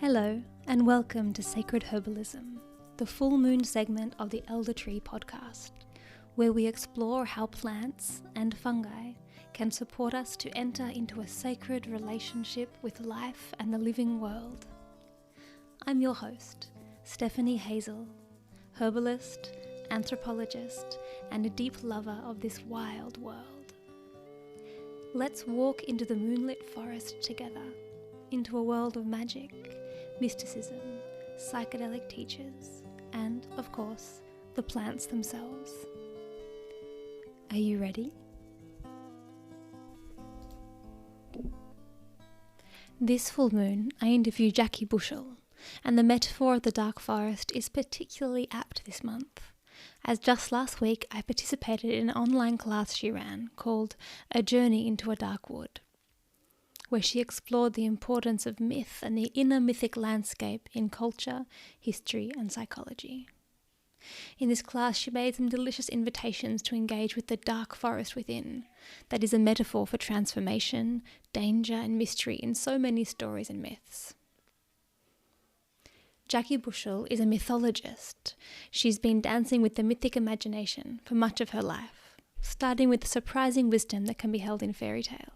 Hello, and welcome to Sacred Herbalism, the full moon segment of the Elder Tree podcast, where we explore how plants and fungi can support us to enter into a sacred relationship with life and the living world. I'm your host, Stephanie Hazel, herbalist, anthropologist, and a deep lover of this wild world. Let's walk into the moonlit forest together, into a world of magic, mysticism, psychedelic teachers, and, of course, the plants themselves. Are you ready? This full moon, I interview Jacqui Bushell, and the metaphor of the dark forest is particularly apt this month, as just last week I participated in an online class she ran called A Journey into a Dark Wood, where she explored the importance of myth and the inner mythic landscape in culture, history, and psychology. In this class, she made some delicious invitations to engage with the dark forest within, that is a metaphor for transformation, danger, and mystery in so many stories and myths. Jacqui Bushell is a mythologist. She's been dancing with the mythic imagination for much of her life, starting with the surprising wisdom that can be held in fairy tales.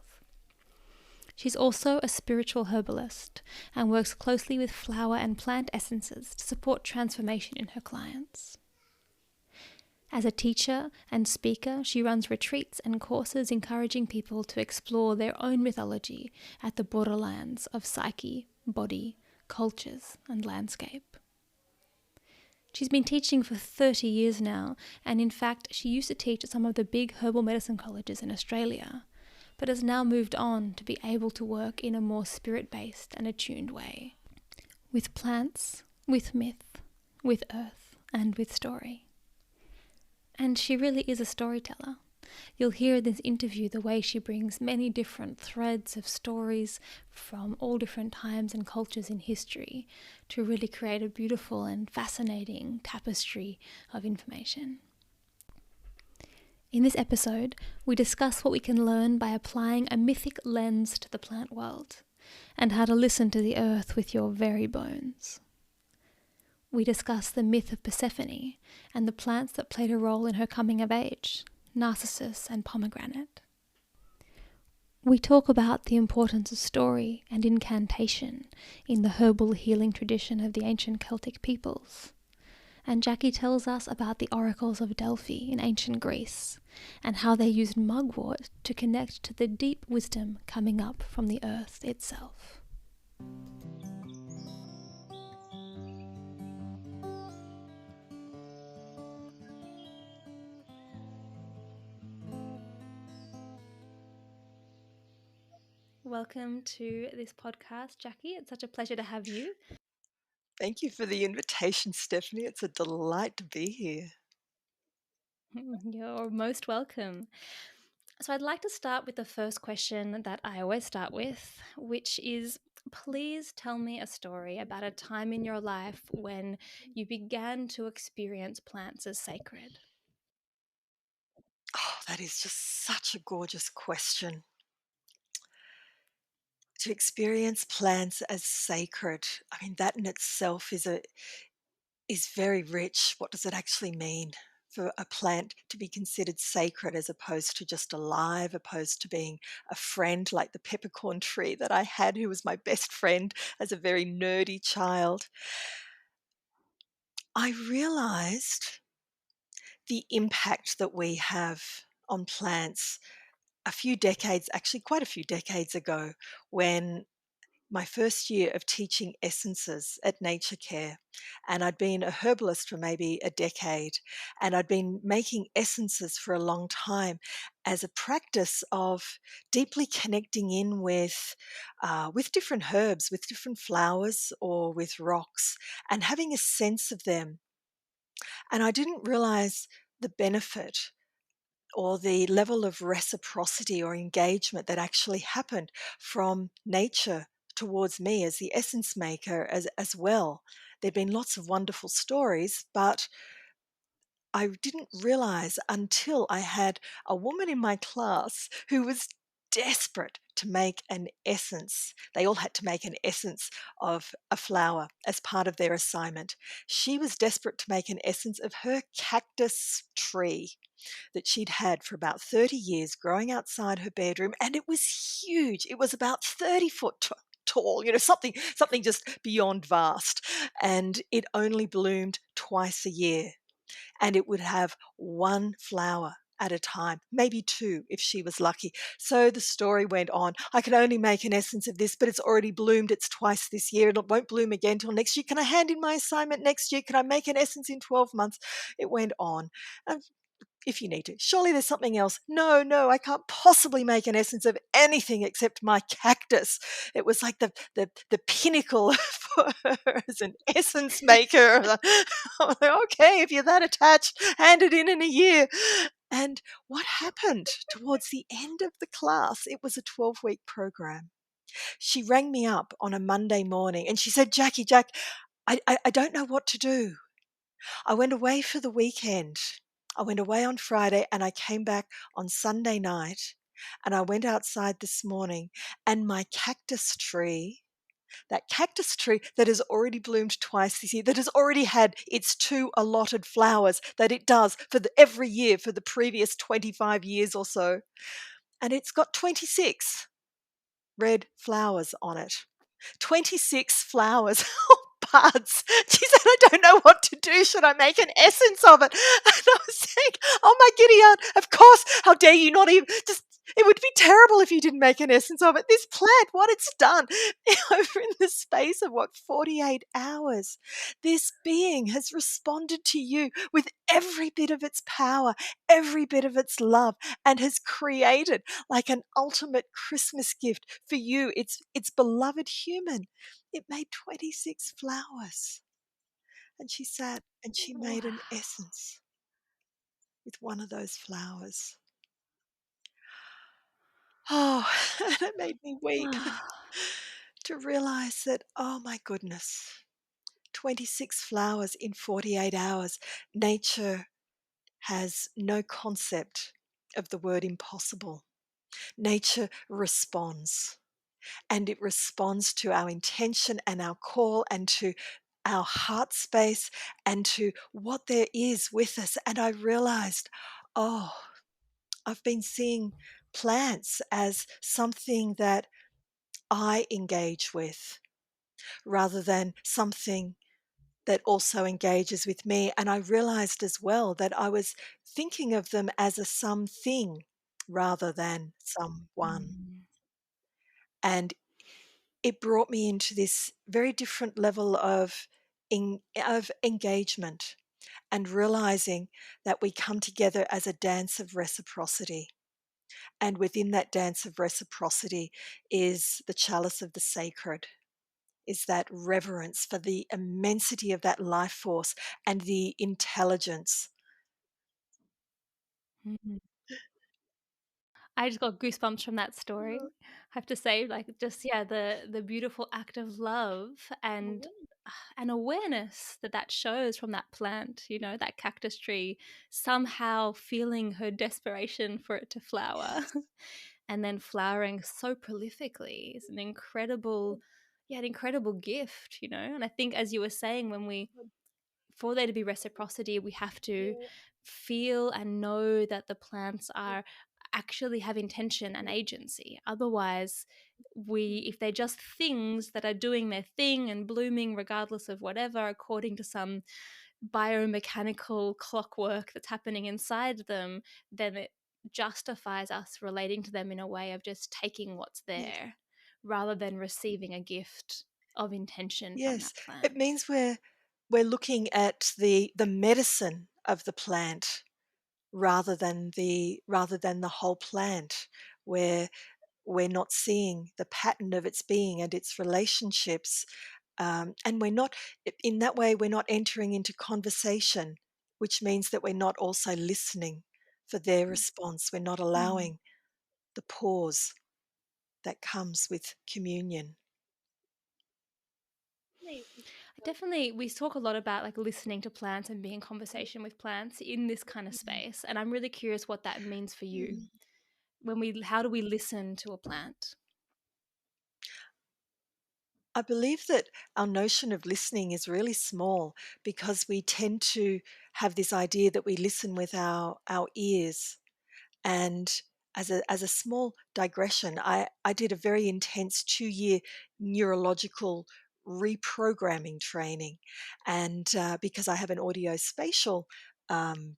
She's also a spiritual herbalist and works closely with flower and plant essences to support transformation in her clients. As a teacher and speaker, she runs retreats and courses encouraging people to explore their own mythology at the borderlands of psyche, body, cultures, and landscape. She's been teaching for 30 years now, and in fact, she used to teach at some of the big herbal medicine colleges in Australia, but has now moved on to be able to work in a more spirit-based and attuned way, with plants, with myth, with earth, and with story. And she really is a storyteller. You'll hear in this interview the way she brings many different threads of stories from all different times and cultures in history to really create a beautiful and fascinating tapestry of information. In this episode, we discuss what we can learn by applying a mythic lens to the plant world, and how to listen to the earth with your very bones. We discuss the myth of Persephone and the plants that played a role in her coming of age, narcissus and pomegranate. We talk about the importance of story and incantation in the herbal healing tradition of the ancient Celtic peoples. And Jacqui tells us about the oracles of Delphi in ancient Greece and how they used Mugwort to connect to the deep wisdom coming up from the earth itself. Welcome to this podcast, Jacqui. It's such a pleasure to have you. Thank you for the invitation, Stephanie. It's a delight to be here. You're most welcome. So I'd like to start with the first question that I always start with, which is, please tell me a story about a time in your life when you began to experience plants as sacred. Oh, that is just such a gorgeous question. To experience plants as sacred, I mean, that in itself is very rich. What does it actually mean for a plant to be considered sacred as opposed to just alive, opposed to being a friend like the peppercorn tree that I had, who was my best friend as a very nerdy child? I realized the impact that we have on plants actually quite a few decades ago, when my first year of teaching essences at Nature Care, and I'd been a herbalist for maybe a decade, and I'd been making essences for a long time as a practice of deeply connecting in with different herbs, with different flowers, or with rocks, and having a sense of them. And I didn't realize the benefit or the level of reciprocity or engagement that actually happened from nature towards me as the essence maker as well. There'd been lots of wonderful stories, but I didn't realize until I had a woman in my class who was desperate to make an essence. They all had to make an essence of a flower as part of their assignment. She was desperate to make an essence of her cactus tree that she'd had for about 30 years growing outside her bedroom, and it was huge. It was about 30 foot tall, something just beyond vast, and it only bloomed twice a year, and it would have one flower at a time, maybe two if she was lucky. So the story went on. I can only make an essence of this, but it's already bloomed. It's twice this year. It won't bloom again till next year. Can I hand in my assignment next year? Can I make an essence in 12 months? It went on. And if you need to. Surely there's something else. No, no, I can't possibly make an essence of anything except my cactus. It was like the pinnacle for her as an essence maker. I'm like, okay, if you're that attached, hand it in a year. And what happened towards the end of the class, it was a 12-week program. She rang me up on a Monday morning and she said, Jacqui, I don't know what to do. I went away for the weekend. I went away on Friday and I came back on Sunday night, and I went outside this morning, and my cactus tree, that cactus tree that has already bloomed twice this year, that has already had its two allotted flowers that it does for every year for the previous 25 years or so, and it's got 26 red flowers on it. 26 flowers. Buds. She said, I don't know what to do. Should I make an essence of it? And I was saying, oh my giddy aunt, of course, how dare you not even just, it would be terrible if you didn't make an essence of it. This plant, what it's done over in the space of 48 hours, this being has responded to you with every bit of its power, every bit of its love, and has created like an ultimate Christmas gift for you, its beloved human. It made 26 flowers. And she sat and she made Wow. an essence with one of those flowers. Oh, and it made me weep to realize that, oh my goodness, 26 flowers in 48 hours. Nature has no concept of the word impossible. Nature responds. And it responds to our intention and our call and to our heart space and to what there is with us. And I realized, oh, I've been seeing plants as something that I engage with rather than something that also engages with me. And I realized as well that I was thinking of them as a something rather than someone. Mm. And it brought me into this very different level of engagement and realizing that we come together as a dance of reciprocity. And within that dance of reciprocity is the chalice of the sacred, is that reverence for the immensity of that life force and the intelligence. Mhm. I just got goosebumps from that story. I have to say, like, just yeah, the beautiful act of love and an awareness that that shows from that plant, you know, that cactus tree, somehow feeling her desperation for it to flower, Yes. and then flowering so prolifically is an incredible, yeah, an incredible gift, you know. And I think, as you were saying, when we for there to be reciprocity, we have to feel and know that the plants are actually have intention and agency. Otherwise, if they're just things that are doing their thing and blooming regardless of whatever, according to some biomechanical clockwork that's happening inside them, then it justifies us relating to them in a way of just taking what's Yes. there rather than receiving a gift of intention from Yes. that It plant. means we're looking at the medicine of the plant rather than the whole plant, where we're not seeing the pattern of its being and its relationships, and we're not in that way we're not entering into conversation, which means that we're not also listening for their response. We're not Mm. allowing the pause that comes with communion. Definitely, we talk a lot about like listening to plants and being in conversation with plants in this kind of space. And I'm really curious what that means for you. how do we listen to a plant? I believe that our notion of listening is really small because we tend to have this idea that we listen with our ears. And as a small digression, I did a very intense 2-year neurological reprogramming training. And because I have an audiospatial um,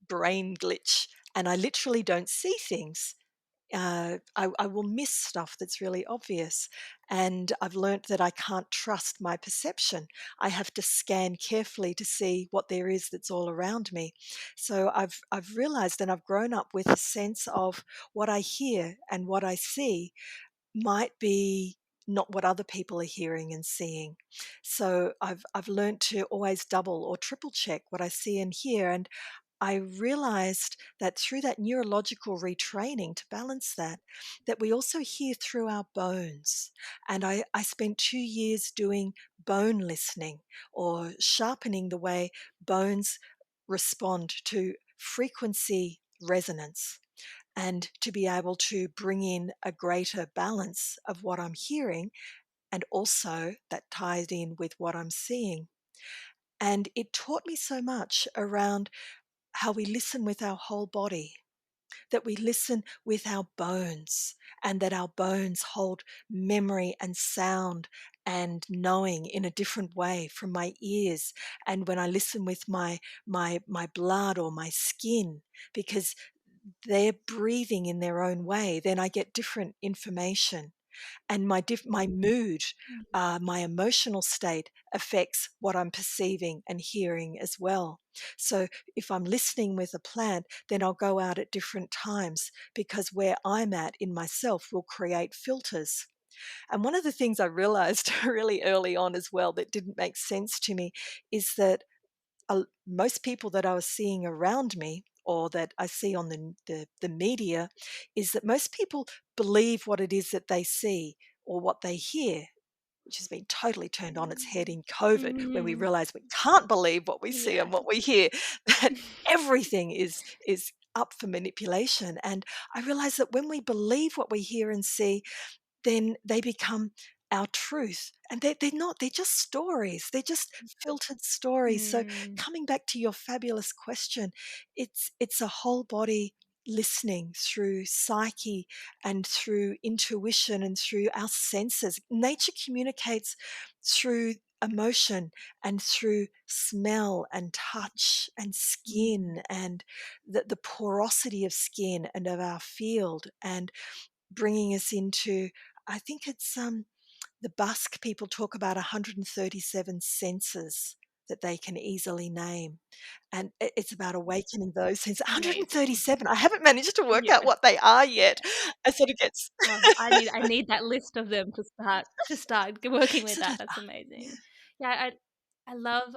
brain glitch and I literally don't see things. I will miss stuff that's really obvious. And I've learnt that I can't trust my perception. I have to scan carefully to see what there is that's all around me. So I've realized and I've grown up with a sense of what I hear and what I see might be not what other people are hearing and seeing. So I've learnt to always double or triple check what I see and hear. And I realized that through that neurological retraining to balance that, that we also hear through our bones. And I spent 2 years doing bone listening or sharpening the way bones respond to frequency resonance and to be able to bring in a greater balance of what I'm hearing and also that ties in with what I'm seeing. And it taught me so much around how we listen with our whole body, that we listen with our bones, and that our bones hold memory and sound and knowing in a different way from my ears. And when I listen with my blood or my skin, because they're breathing in their own way, then I get different information. And my mood, my emotional state affects what I'm perceiving and hearing as well. So if I'm listening with a plant, then I'll go out at different times because where I'm at in myself will create filters. And one of the things I realized really early on as well that didn't make sense to me is that most people that I was seeing around me or that I see on the media is that most people believe what it is that they see or what they hear, which has been totally turned on its head in COVID when we Mm, realize we can't believe what we see and yes. what we hear, that everything is up for manipulation. And I realize that when we believe what we hear and see, then they become our truth. And they're not, they're just stories. They're just filtered stories. So Mm, coming back to your fabulous question, it's a whole body listening through psyche and through intuition and through our senses. Nature communicates through emotion and through smell and touch and mm, skin and the porosity of skin and of our field and bringing us into, I think it's the Basque people talk about 137 senses that they can easily name. And it's about awakening those senses. amazing. 137. I haven't managed to work out Yes. what they are Yeah. yet. I sort of get Oh, I need that list of them to start working with sort that. of, That's yeah, amazing. Yeah, I love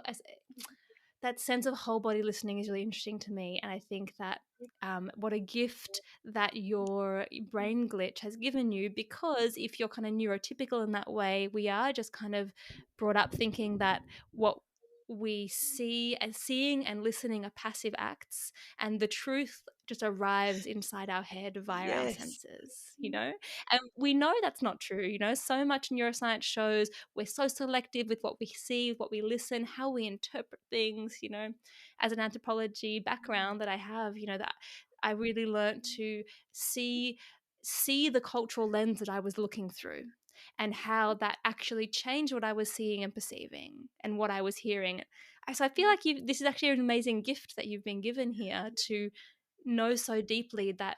that sense of whole body listening is really interesting to me, and I think that what a gift that your brain glitch has given you, because if you're kind of neurotypical in that way, we are just kind of brought up thinking that what we see as seeing and listening are passive acts, and the truth just arrives inside our head via our yes, senses, and we know that's not true. So much neuroscience shows we're so selective with what we see, what we listen, how we interpret things. As an anthropology background that I have, that I really learned to see the cultural lens that I was looking through, and how that actually changed what I was seeing and perceiving and what I was hearing. So I feel like this is actually an amazing gift that you've been given here, to know so deeply that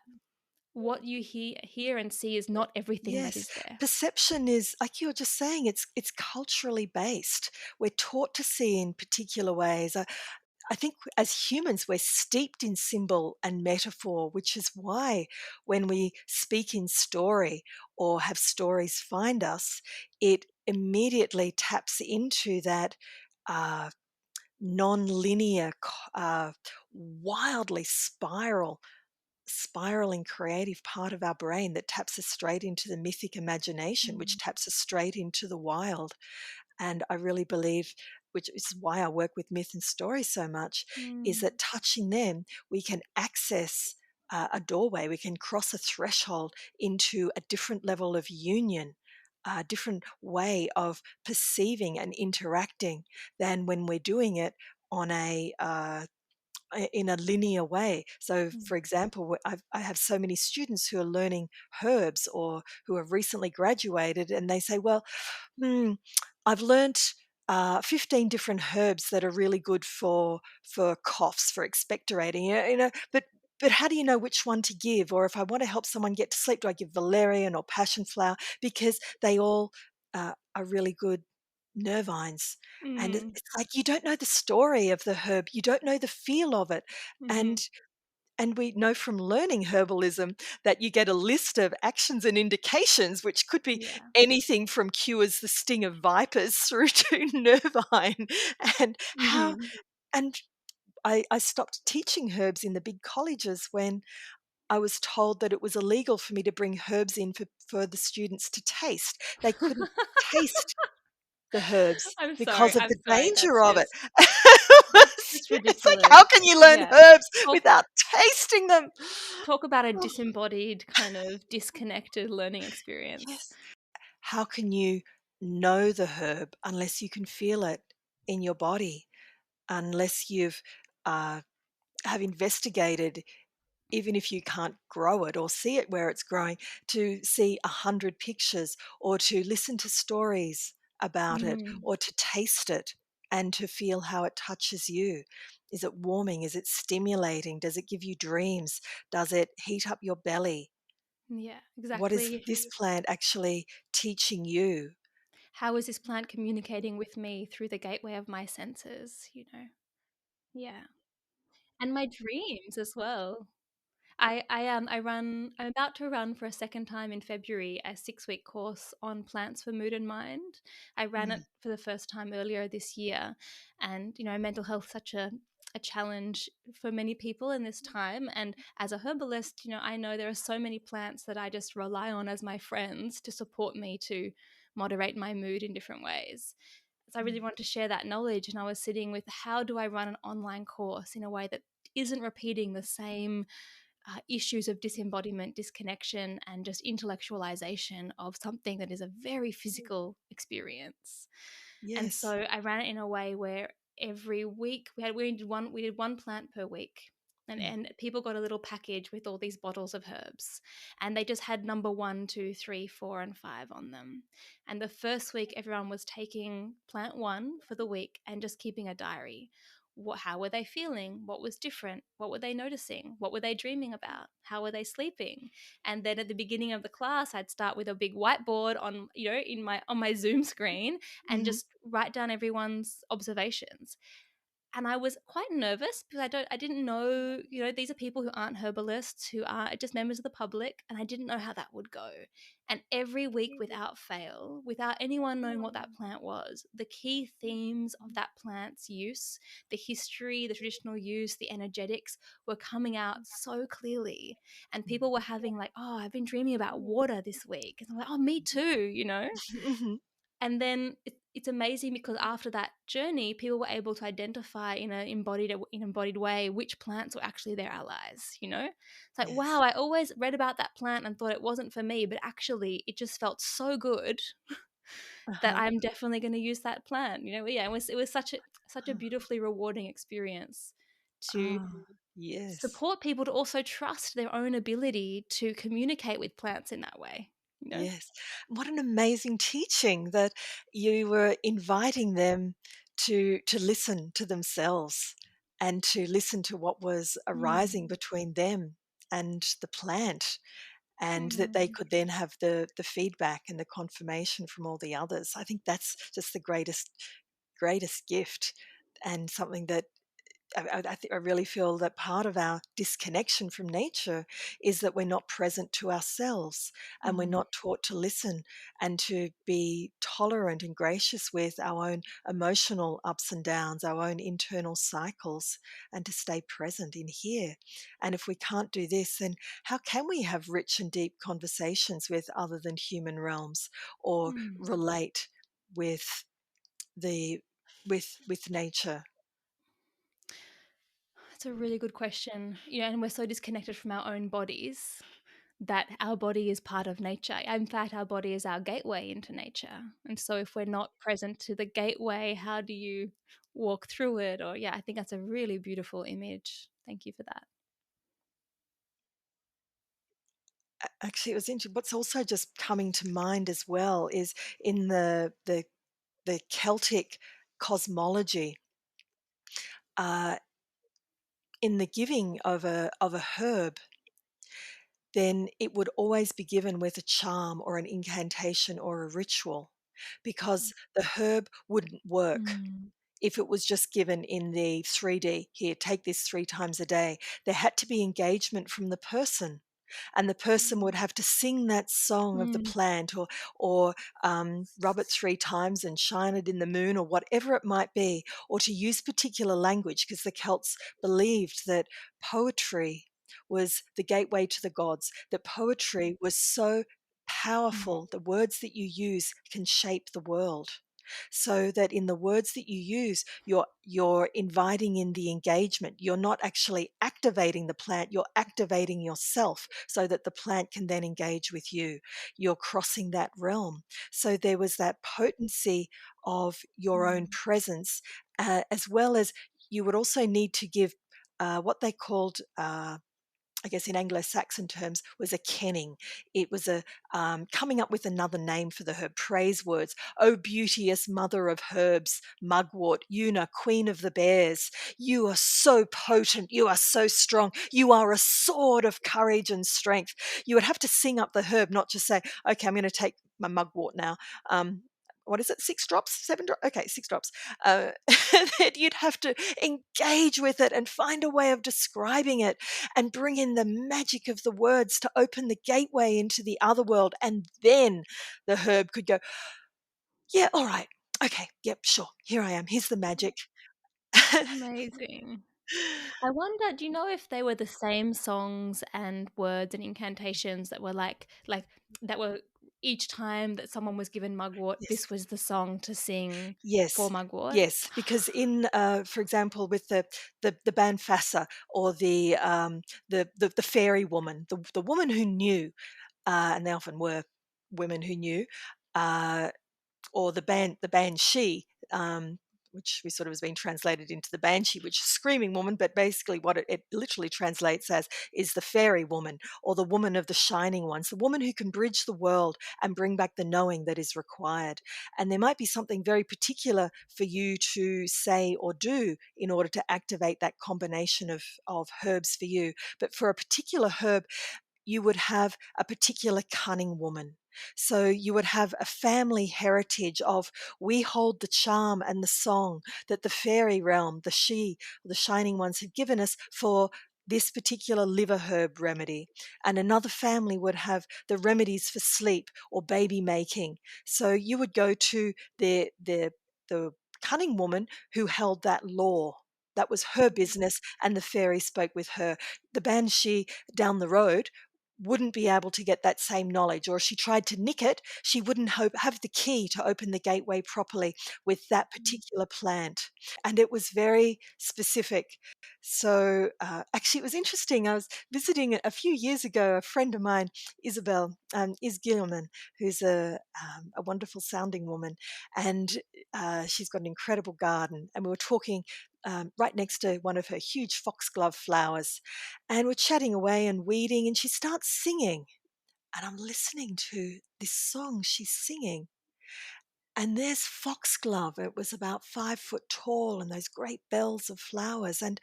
what you hear and see is not everything that yes. is there. Perception is, like you were just saying, it's culturally based. We're taught to see in particular ways. I think as humans, we're steeped in symbol and metaphor, which is why when we speak in story or have stories find us, it immediately taps into that uh, non-linear, wildly spiraling creative part of our brain that taps us straight into the mythic imagination, which Mm. taps us straight into the wild. And I really believe, which is why I work with myth and story so much, is Mm. that touching them, we can access a doorway. We can cross a threshold into a different level of union, a different way of perceiving and interacting than when we're doing it on in a linear way. So, Mm. for example, I have so many students who are learning herbs or who have recently graduated, and they say, "Well, I've learnt 15 different herbs that are really good for coughs, for expectorating. But how do you know which one to give? Or if I want to help someone get to sleep, do I give valerian or passion flower? Because they all are really good nervines." And Mm. it's like you don't know the story of the herb, you don't know the feel of it, Mm-hmm. and we know from learning herbalism that you get a list of actions and indications, which could be Yeah. anything from cures the sting of vipers through to nervine. And how, Mm-hmm. and I stopped teaching herbs in the big colleges when I was told that it was illegal for me to bring herbs in for the students to taste. They couldn't taste the herbs I'm because sorry. of I'm the sorry. danger of it. That's just It's like, ridiculous. how can you learn Yeah. herbs Talk without tasting them? talk about a Oh, disembodied kind of disconnected learning experience. yes. How can you know the herb unless you can feel it in your body, unless you've uh, have investigated, even if you can't grow it or see it where it's growing, to see 100 pictures or to listen to stories about it Mm. or to taste it and to feel how it touches you. Is it warming? Is it stimulating? Does it give you dreams? Does it heat up your belly? Yeah, What is exactly. this plant actually teaching you? How is this plant communicating with me through the gateway of my senses, you know? Yeah. And my dreams as well. I'm about to run for a second time in February a 6-week course on plants for mood and mind. I ran it Mm, for the first time earlier this year, and mental health such a challenge for many people in this time. And as a herbalist, I know there are so many plants that I just rely on as my friends to support me to moderate my mood in different ways. So I really mm, want to share that knowledge, and I was sitting with how do I run an online course in a way that isn't repeating the same issues of disembodiment, disconnection, and just intellectualization of something that is a very physical experience. And yes. so I ran it in a way where every week we did one plant per week. And, Mm, and people got a little package with all these bottles of herbs, and they just had number 1, 2, 3, 4, and 5 on them. And the first week, everyone was taking plant 1 for the week and just keeping a diary. How were they feeling? What was different? What were they noticing? What were they dreaming about? How were they sleeping? And then at the beginning of the class, I'd start with a big whiteboard on my Zoom screen and mhm, just write down everyone's observations. And I was quite nervous because I didn't know, these are people who aren't herbalists, who are just members of the public, and I didn't know how that would go. And every week, without fail, without anyone knowing what that plant was, the key themes of that plant's use, the history, the traditional use, the energetics were coming out so clearly. And people were having like, oh, I've been dreaming about water this week. And I'm like, oh, me too. mhm. And then it's amazing because after that journey, people were able to identify in an embodied way which plants were actually their allies. It's like, Yes. wow, I always read about that plant and thought it wasn't for me, but actually it just felt so good that Uh-huh. I'm definitely going to use that plant. Yeah, it was such a beautifully rewarding experience to Ah, yes. support people to also trust their own ability to communicate with plants in that way. You know. Yes. What an amazing teaching that you were inviting them to listen to themselves and to listen to what was Mm. arising between them and the plant, and that they Mm. could then have the feedback and the confirmation from all the others. I think that's just the greatest gift, and something that I really feel that part of our disconnection from nature is that we're not present to ourselves, and we're Mm. not taught to listen and to be tolerant and gracious with our own emotional ups and downs, our own internal cycles, and to stay present in here. And if we can't do this, then how can we have rich and deep conversations with other than human realms, or Mm. relate with the with nature? That's a really good question. And we're so disconnected from our own bodies that our body is part of nature. In fact, our body is our gateway into nature. And so if we're not present to the gateway, how do you walk through it? Or, yeah, I think that's a really beautiful image. Thank you for that. Actually, it was interesting. What's also just coming to mind as well is in the Celtic cosmology, uh, in the giving of a herb, then it would always be given with a charm or an incantation or a ritual, because the herb wouldn't work Mm. if it was just given in the 3D, here, take this 3 times a day. There had to be engagement from the person, and the person would have to sing that song of the Mm. plant, or rub it 3 times and shine it in the moon, or whatever it might be, or to use particular language, because the Celts believed that poetry was the gateway to the gods, that poetry was so Mm. powerful, the words that you use can shape the world. So that in the words that you use, you're inviting in the engagement. You're not actually activating the plant, you're activating yourself so that the plant can then engage with you. You're crossing that realm. So there was that potency of your own Mm. presence, as well as you would also need to give what they called, I guess in Anglo-Saxon terms, was a kenning. It was a coming up with another name for the herb, praise words. Oh, beauteous mother of herbs, Mugwort, Una, queen of the bears. You are so potent. You are so strong. You are a sword of courage and strength. You would have to sing up the herb, not just say, okay, I'm going to take my Mugwort now. What is it? 6 drops? 7 drops? Okay, 6 drops. Then you'd have to engage with it and find a way of describing it and bring in the magic of the words to open the gateway into the other world. And then the herb could go, yeah, all right. Okay, yep, sure. Here I am. Here's the magic. Amazing. I wonder, do you know if they were the same songs and words and incantations that were like that were each time that someone was given Mugwort, Yes. this was the song to sing for Yes. Mugwort? Yes, because in, for example, with the Banfassa, or the fairy woman, the woman who knew, and they often were women who knew, uh, or the banshee, which we sort of has been translated into the banshee, which is screaming woman, but basically what it literally translates as is the fairy woman, or the woman of the shining ones, the woman who can bridge the world and bring back the knowing that is required. And there might be something very particular for you to say or do in order to activate that combination of herbs for you. But for a particular herb, you would have a particular cunning woman. So you would have a family heritage of, we hold the charm and the song that the fairy realm, the shining ones have given us for this particular liver herb remedy. And another family would have the remedies for sleep or baby making. So you would go to the cunning woman who held that law. That was her business, and the fairy spoke with her. The banshee down the road wouldn't be able to get that same knowledge, or if she tried to nick it, she wouldn't have the key to open the gateway properly with that particular plant. And it was very specific. So actually, it was interesting. I was visiting a few years ago a friend of mine, Isabel, Is Gilliman, who's a wonderful sounding woman, and she's got an incredible garden. And we were talking right next to one of her huge foxglove flowers. And we're chatting away and weeding, and she starts singing. And I'm listening to this song she's singing. And there's foxglove. It was about 5 foot tall, and those great bells of flowers. And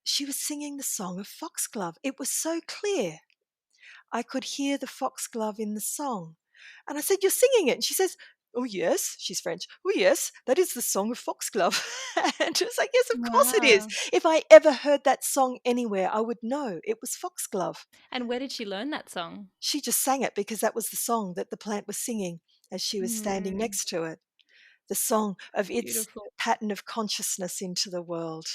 she was singing the song of foxglove. It was so clear. I could hear the foxglove in the song. And I said, "You're singing it." And she says, "Oh, yes." She's French. "Oh, yes, that is the song of foxglove." And it was like, yes, of course it is. Wow. If I ever heard that song anywhere, I would know it was foxglove. And where did she learn that song? She just sang it because that was the song that the plant was singing as she was standing Mm, next to it. The song of its beautiful. pattern of consciousness into the world.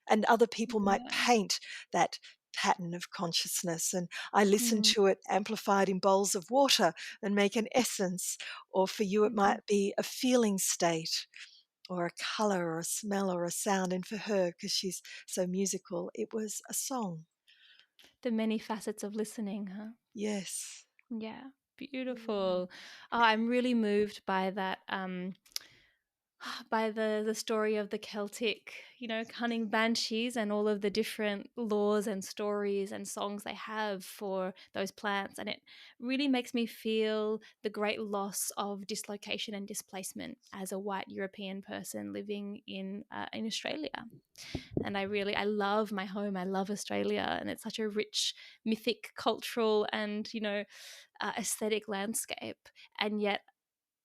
And other people might Yeah. paint that pattern of consciousness. And I listen Mm, to it amplified in bowls of water and make an essence. Or for you, it mm, might be a feeling state. or a color or a smell or a sound. And for her, because she's so musical, it was a song. The many facets of listening, huh? Yes. Yeah, beautiful. Oh, I'm really moved by that, by the story of the Celtic, cunning banshees and all of the different laws and stories and songs they have for those plants. And it really makes me feel the great loss of dislocation and displacement as a white European person living in Australia. And I love my home. I love Australia, and it's such a rich, mythic, cultural, and aesthetic landscape. And yet,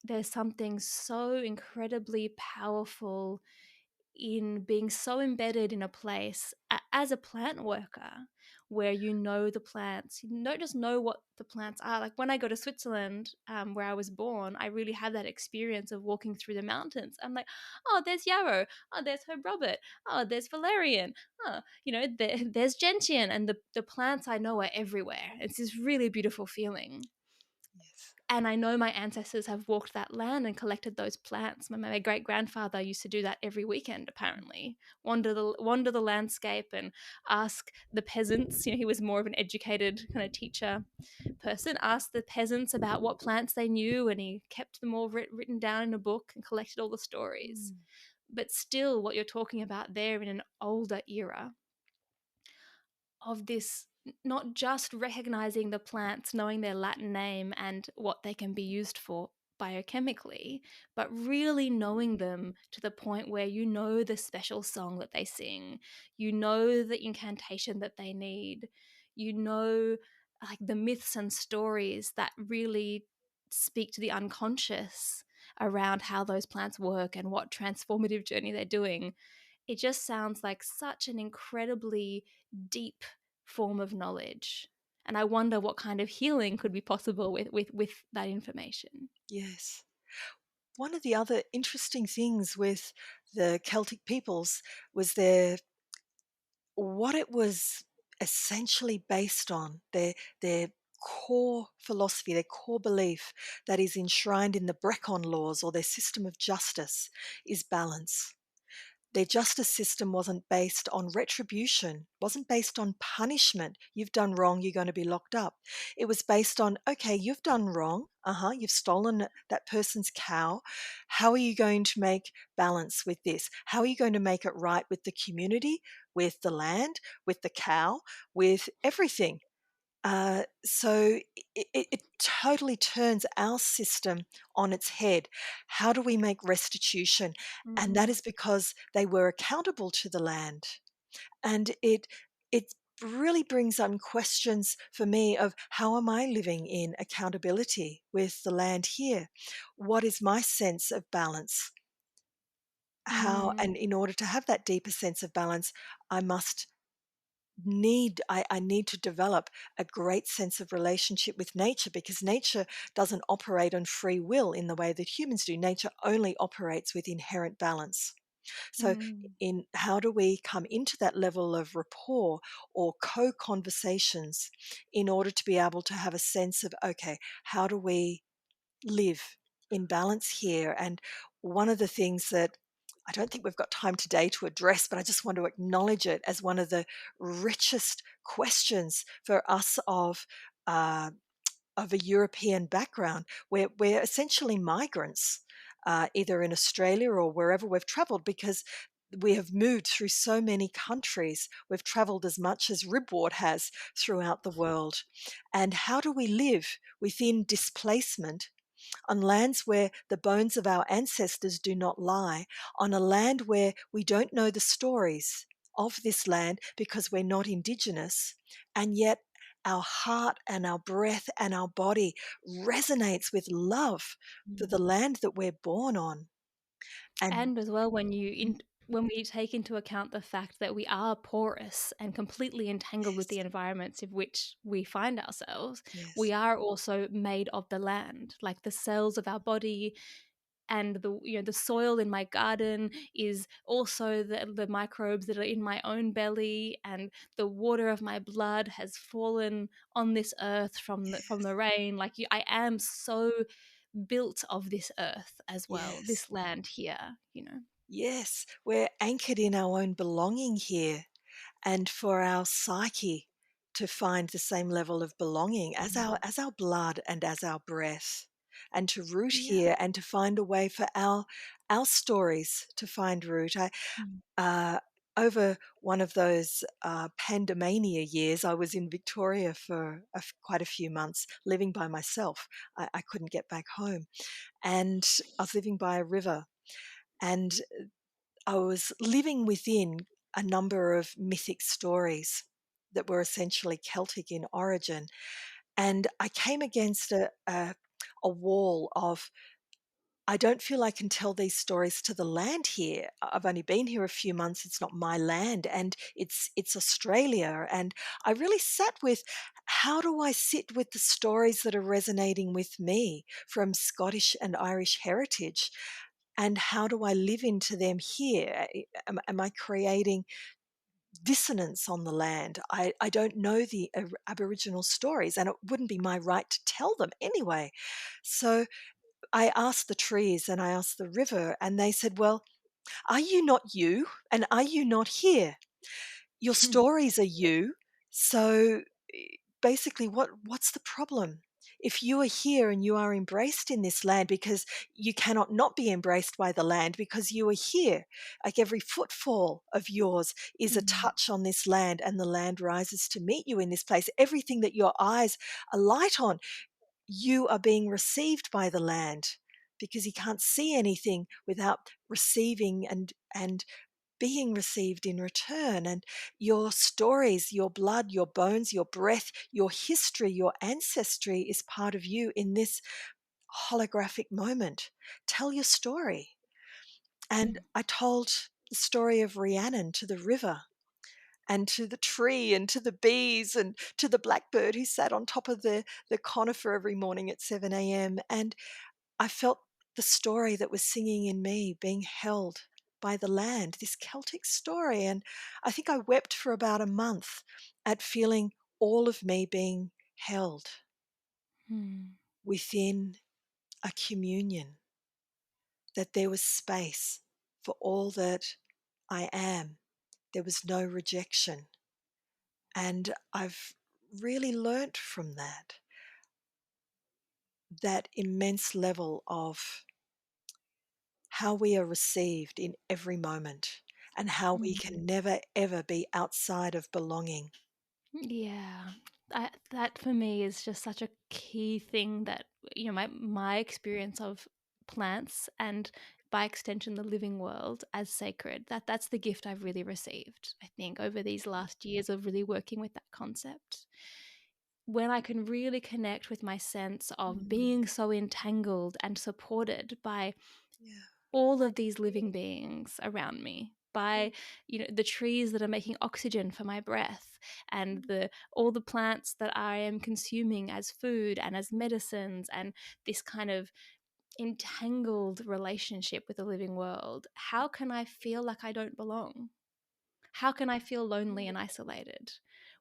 there's something so incredibly powerful in being so embedded in a place as a plant worker, where you know the plants. You don't just know what the plants are. Like when I go to Switzerland, where I was born, I really have that experience of walking through the mountains. I'm like, oh, there's yarrow. Oh, there's herb robert. Oh, there's valerian. Oh, there's gentian. And the plants I know are everywhere. It's this really beautiful feeling. Yes. And I know my ancestors have walked that land and collected those plants. My great grandfather used to do that every weekend, apparently. Wander the landscape and ask the peasants. He was more of an educated kind of teacher person. Ask the peasants about what plants they knew, and he kept them all written down in a book and collected all the stories. Mm. But still, what you're talking about there in an older era of this, not just recognizing the plants, knowing their Latin name and what they can be used for biochemically, but really knowing them to the point where you know the special song that they sing, you know the incantation that they need, you know, like the myths and stories that really speak to the unconscious around how those plants work and what transformative journey they're doing. It just sounds like such an incredibly deep form of knowledge. And I wonder what kind of healing could be possible with that information. Yes. One of the other interesting things with the Celtic peoples was what it was essentially based on, their core philosophy, their core belief that is enshrined in the Brecon laws or their system of justice is balance. Their justice system wasn't based on retribution, wasn't based on punishment. You've done wrong, you're going to be locked up. It was based on, okay, you've done wrong. You've stolen that person's cow. How are you going to make balance with this? How are you going to make it right with the community, with the land, with the cow, with everything? So it totally turns our system on its head. How do we make restitution? And that Mm. is because they were accountable to the land. And it really brings on questions for me of how am I living in accountability with the land here? What is my sense of balance? Mm. And in order to have that deeper sense of balance, I must I need to develop a great sense of relationship with nature, because nature doesn't operate on free will in the way that humans do. Nature only operates with inherent balance. So Mm. in how do we come into that level of rapport or co-conversations in order to be able to have a sense of, okay, how do we live in balance here? And one of the things that I don't think we've got time today to address, but I just want to acknowledge it as one of the richest questions for us uh, of a European background. We're essentially migrants, either in Australia or wherever we've travelled, because we have moved through so many countries. We've travelled as much as Ribwort has throughout the world. And how do we live within displacement on lands where the bones of our ancestors do not lie, on a land where we don't know the stories of this land because we're not Indigenous, and yet our heart and our breath and our body resonates with love for the Mm. land that we're born on. And And as well, when we take into account the fact that we are porous and completely entangled with the yes, environments in which we find ourselves, we yes, are also made of the land. Like the cells of our body and the soil in my garden is also the microbes that are in my own belly, and the water of my blood has fallen on this earth from the yes, rain. Like I am so built of this earth as well, Yes. this land here, you know. Yes. We're anchored in our own belonging here. And for our psyche to find the same level of belonging as our blood and as our breath, and to root Yeah. here and to find a way for our stories to find root. Mm. Uh, over one of those pandemania years, I was in Victoria for quite a few months, living by myself. I couldn't get back home, and I was living by a river, and I was living within a number of mythic stories that were essentially Celtic in origin. And I came against a wall of, I don't feel I can tell these stories to the land here. I've only been here a few months. It's not my land, and it's Australia. And I really sat with, how do I sit with the stories that are resonating with me from Scottish and Irish heritage? And how do I live into them here? Am I creating dissonance on the land? I don't know the Aboriginal stories, and it wouldn't be my right to tell them anyway. So I asked the trees and I asked the river, and they said, well, are you not you? And are you not here? Your stories are you. So basically, what's the problem? If you are here and you are embraced in this land, because you cannot not be embraced by the land because you are here. Like every footfall of yours is a Mm. touch on this land, and the land rises to meet you in this place. Everything that your eyes alight on, you are being received by the land, because you can't see anything without receiving and being received in return. And your stories, your blood, your bones, your breath, your history, your ancestry is part of you in this holographic moment. Tell your story. And Mm. I told the story of Rhiannon to the river, and to the tree, and to the bees, and to the blackbird who sat on top of the conifer every morning at 7 a.m. And I felt the story that was singing in me being held by the land, this Celtic story. And I think I wept for about a month at feeling all of me being held Mm. within a communion, that there was space for all that I am. There was no rejection. And I've really learnt from that immense level of how we are received in every moment, and how we Mm. can never ever be outside of belonging. Yeah, that for me is just such a key thing that, you know, my experience of plants and by extension the living world as sacred, that's the gift I've really received, I think, over these last years of really working with that concept. When I can really connect with my sense of Mm, being so entangled and supported by yeah. all of these living beings around me, by, you know, the trees that are making oxygen for my breath, and the all the plants that I am consuming as food and as medicines, and this kind of entangled relationship with the living world, how can I feel like I don't belong? How can I feel lonely and isolated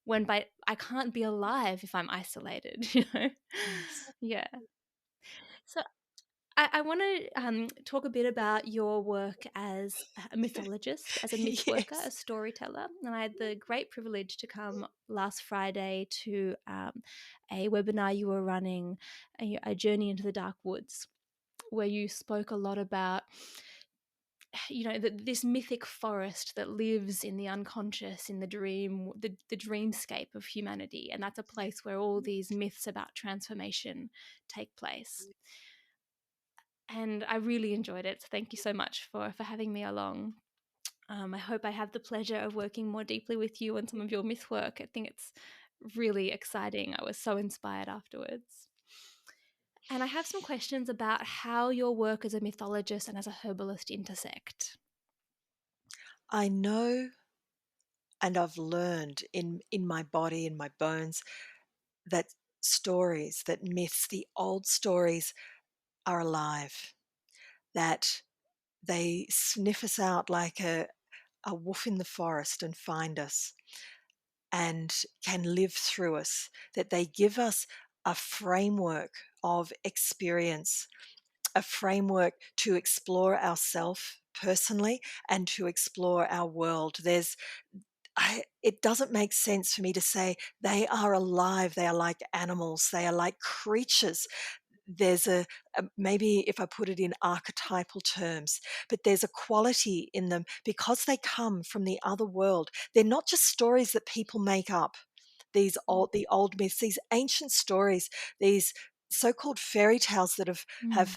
when by I can't be alive if I'm isolated, you know? Yes. Yeah. So I want to talk a bit about your work as a mythologist, as a myth worker, a Yes. storyteller. And I had the great privilege to come last Friday to a webinar you were running, a journey into the dark woods, where you spoke a lot about, you know, this mythic forest that lives in the unconscious, in the dream, the dreamscape of humanity. And that's a place where all these myths about transformation take place. And I really enjoyed it. So thank you so much for having me along. I hope I have the pleasure of working more deeply with you on some of your myth work. I think it's really exciting. I was so inspired afterwards. And I have some questions about how your work as a mythologist and as a herbalist intersect. I know, and I've learned in my body, in my bones, that stories, that myths, the old stories are alive, that they sniff us out like a wolf in the forest and find us, and can live through us, that they give us a framework of experience, a framework to explore ourself personally and to explore our world. It doesn't make sense for me to say they are alive, they are like animals, they are like creatures. There's maybe if I put it in archetypal terms, but there's a quality in them because they come from the other world. They're not just stories that people make up. The old myths, these ancient stories, these so-called fairy tales that have Mm.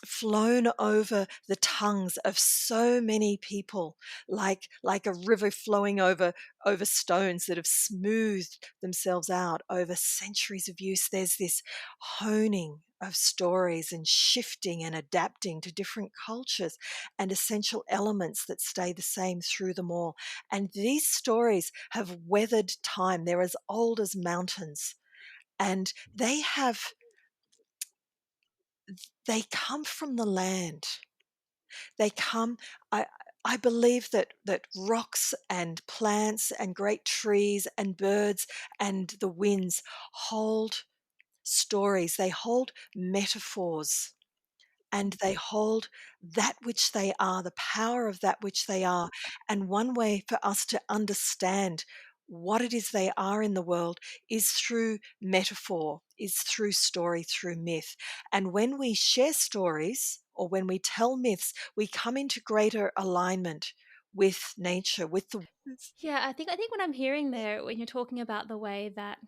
flown over the tongues of so many people, like a river flowing over stones that have smoothed themselves out over centuries of use. There's this honing of stories and shifting and adapting to different cultures and essential elements that stay the same through them all. And these stories have weathered time. They're as old as mountains, and they come from the land. They come. I I believe that rocks and plants and great trees and birds and the winds hold stories. They hold metaphors, and they hold that which they are, the power of that which they are. And one way for us to understand what it is they are in the world is through metaphor, is through story, through myth. And when we share stories or when we tell myths, we come into greater alignment with nature, with the. Yeah, I think what I'm hearing there when you're talking about the way that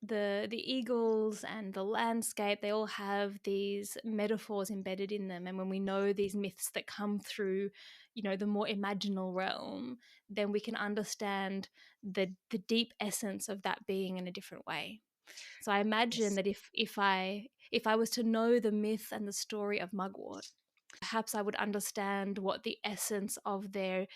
the eagles and the landscape, they all have these metaphors embedded in them, and when we know these myths that come through, the more imaginal realm, then we can understand the deep essence of that being in a different way. So I imagine Yes. that if I was to know the myth and the story of Mugwort, perhaps I would understand what the essence of their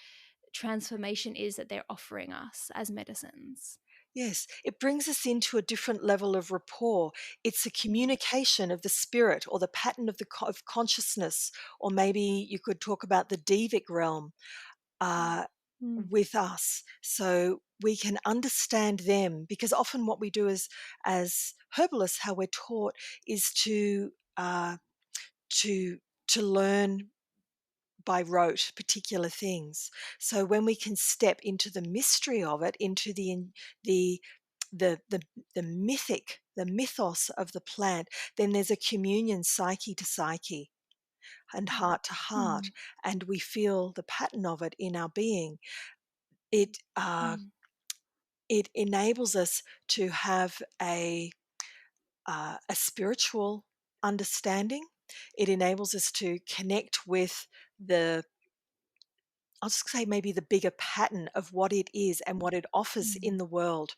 transformation is that they're offering us as medicines. Yes, it brings us into a different level of rapport. It's a communication of the spirit or the pattern of of consciousness, or maybe you could talk about the devic realm uh, Mm. with us, so we can understand them. Because often what we do as herbalists, how we're taught, is to to learn by rote particular things. So when we can step into the mystery of it, into the the the the mythic, the mythos of the plant, then there's a communion psyche to psyche and heart to heart, Mm. and we feel the pattern of it in our being. It Mm. it enables us to have a spiritual understanding. It enables us to connect with the, I'll just say, maybe the bigger pattern of what it is and what it offers Mm. in the world.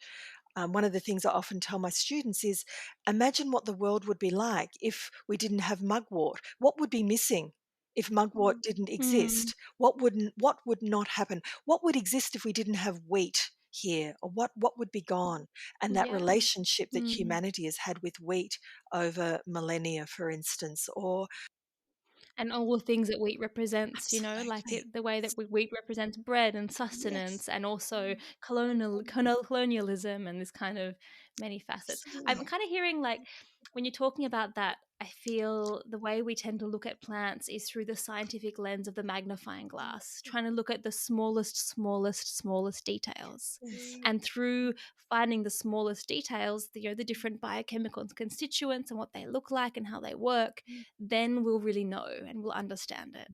One of the things I often tell my students is imagine what the world would be like if we didn't have mugwort. What would be missing if mugwort didn't Mm. exist? What would not happen? What would exist if we didn't have wheat here? Or what would be gone? And that Yeah. relationship that Mm. humanity has had with wheat over millennia, for instance, or And all the things that wheat represents, like absolutely. the way that wheat represents bread and Yes. sustenance, and also Mm, colonialism, and this kind of many facets. I'm absolutely. kind of hearing, like, when you're talking about that, I feel the way we tend to look at plants is through the scientific lens of the magnifying glass, trying to look at the smallest details. Yes. And through finding the smallest details, the different biochemical constituents and what they look like and how they work, then we'll really know and we'll understand it.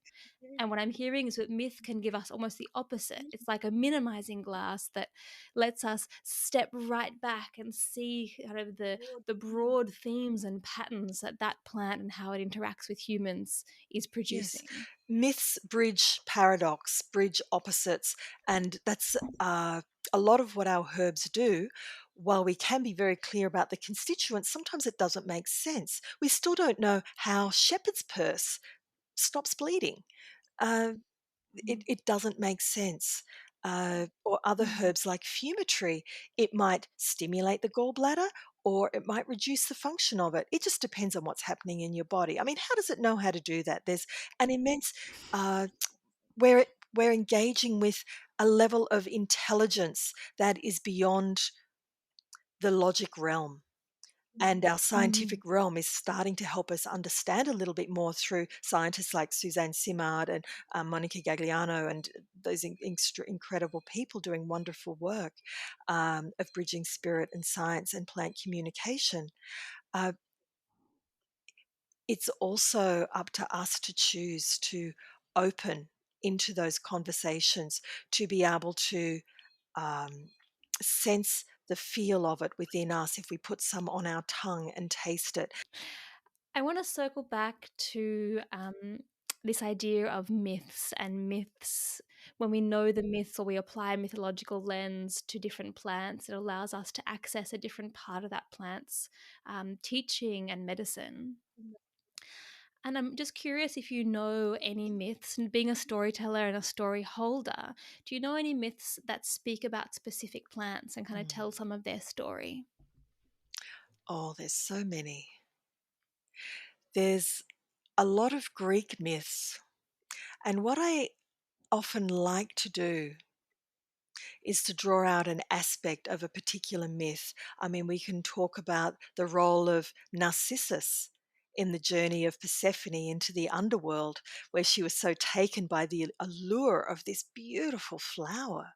And what I'm hearing is that myth can give us almost the opposite. It's like a minimizing glass that lets us step right back and see kind of the broad themes and patterns that that plant and how it interacts with humans is Yes. producing. Myths bridge paradox, bridge opposites, and that's a lot of what our herbs do. While we can be very clear about the constituents, sometimes it doesn't make sense. We still don't know how shepherd's purse stops bleeding. Uh, it doesn't make sense. Or other Mm. herbs like fumitree, it might stimulate the gallbladder or it might reduce the function of it. It just depends on what's happening in your body. I mean, how does it know how to do that? There's an immense uh, we're engaging with a level of intelligence that is beyond the logic realm. And our Mm. scientific realm is starting to help us understand a little bit more through scientists like Suzanne Simard and Monica Gagliano and those incredible people doing wonderful work of bridging spirit and science and plant communication. Uh, it's also up to us to choose to open into those conversations, to be able to um, sense the feel of it within us if we put some on our tongue and taste it. I want to circle back to this idea of myths and myths. When we know the myths or we apply a mythological lens to different plants, it allows us to access a different part of that plant's teaching and medicine. And I'm just curious if you know any myths, and being a storyteller and a story holder, do you know any myths that speak about specific plants and kind of Mm. tell some of their story? Oh, there's so many. There's a lot of Greek myths. And what I often like to do is to draw out an aspect of a particular myth. I mean, we can talk about the role of Narcissus in the journey of Persephone into the underworld, where she was so taken by the allure of this beautiful flower